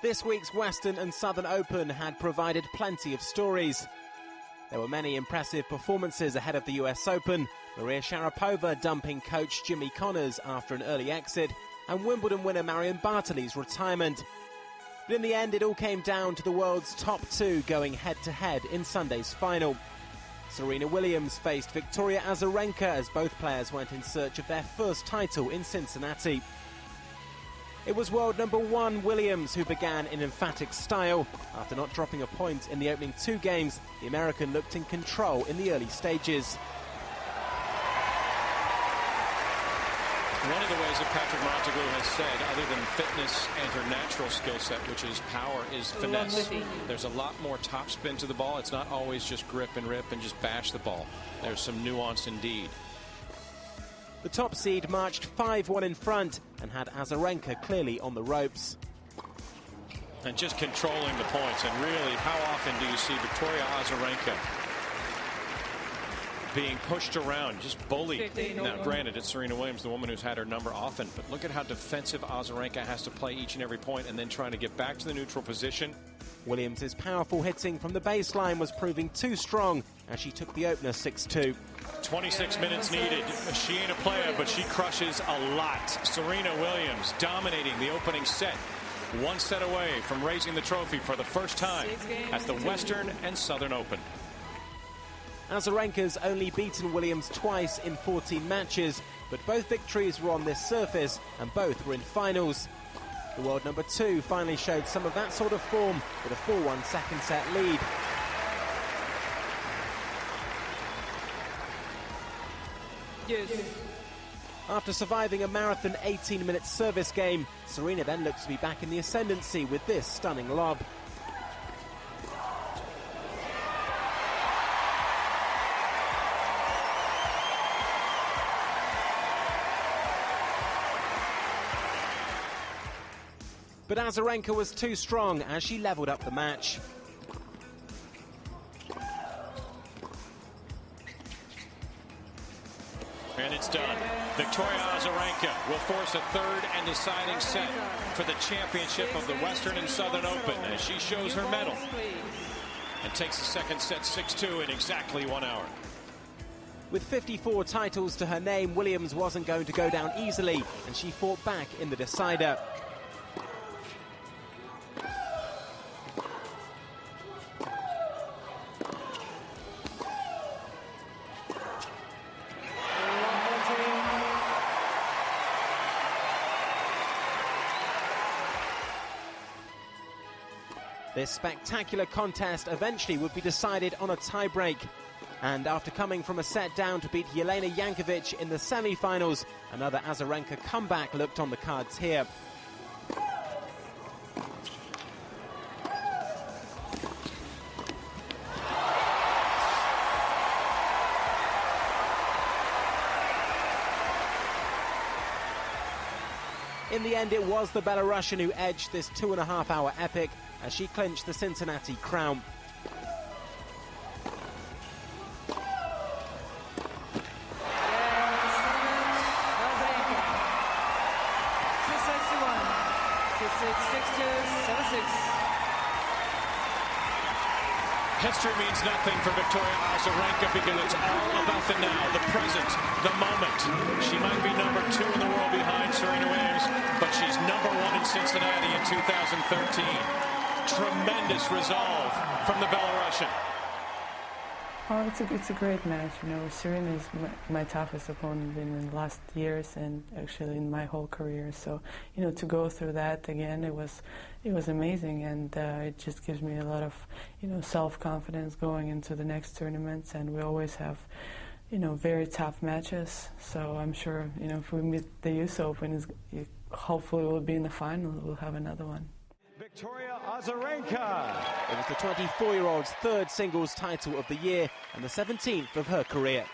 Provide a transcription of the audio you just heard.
This week's Western and Southern Open had provided plenty of stories. There were many impressive performances ahead of the US Open, Maria Sharapova dumping coach Jimmy Connors after an early exit, and Wimbledon winner Marion Bartoli's retirement. But in the end, it all came down to the world's top two going head-to-head in Sunday's final. Serena Williams faced Victoria Azarenka as both players went in search of their first title in Cincinnati. It was world number one Williams who began in emphatic style. After not dropping a point in the opening two games, the American looked in control in the early stages. One of the ways that Patrick Montague has said, other than fitness and her natural skill set, which is power, is finesse. There's a lot more topspin to the ball. It's not always just grip and rip and just bash the ball. There's some nuance indeed. The top seed marched 5-1 in front and had Azarenka clearly on the ropes. And just controlling the points. And really, how often do you see Victoria Azarenka being pushed around, just bullied? Now, granted, it's Serena Williams, the woman who's had her number often, but look at how defensive Azarenka has to play each and every point and then trying to get back to the neutral position. Williams' powerful hitting from the baseline was proving too strong as she took the opener 6-2. 26 minutes needed. She ain't a player, but she crushes a lot. Serena Williams dominating the opening set. One set away from raising the trophy for the first time at the Western and Southern Open. Azarenka's only beaten Williams twice in 14 matches, but both victories were on this surface and both were in finals. The world number two finally showed some of that sort of form with a 4-1 second set lead. Yes. After surviving a marathon 18-minute service game, Serena then looks to be back in the ascendancy with this stunning lob. But Azarenka was too strong as she leveled up the match. And it's done. Victoria Azarenka will force a third and deciding set for the championship of the Western and Southern Open as she shows her medal and takes the second set 6-2 in exactly 1 hour. With 54 titles to her name, Williams wasn't going to go down easily, and she fought back in the decider. This spectacular contest eventually would be decided on a tie-break. And after coming from a set down to beat Jelena Jankovic in the semi-finals, another Azarenka comeback looked on the cards here. In the end, it was the Belarusian who edged this 2.5-hour epic as she clinched the Cincinnati crown. History means nothing for Victoria Azarenka because it's all about the now, the present, the moment. She might be number 2 in the world behind Serena Williams, but she's number 1 in Cincinnati in 2013. Tremendous resolve from the Belarusian. Oh, it's a great match. You know, Serena is my toughest opponent in the last years and actually in my whole career. So, you know, to go through that again, it was amazing, and it just gives me a lot of, you know, self-confidence going into the next tournaments. And we always have, you know, very tough matches. So I'm sure, you know, if we meet the US Open, hopefully we'll be in the final. We'll have another one. Victoria Azarenka. It was the 24-year-old's third singles title of the year and the 17th of her career.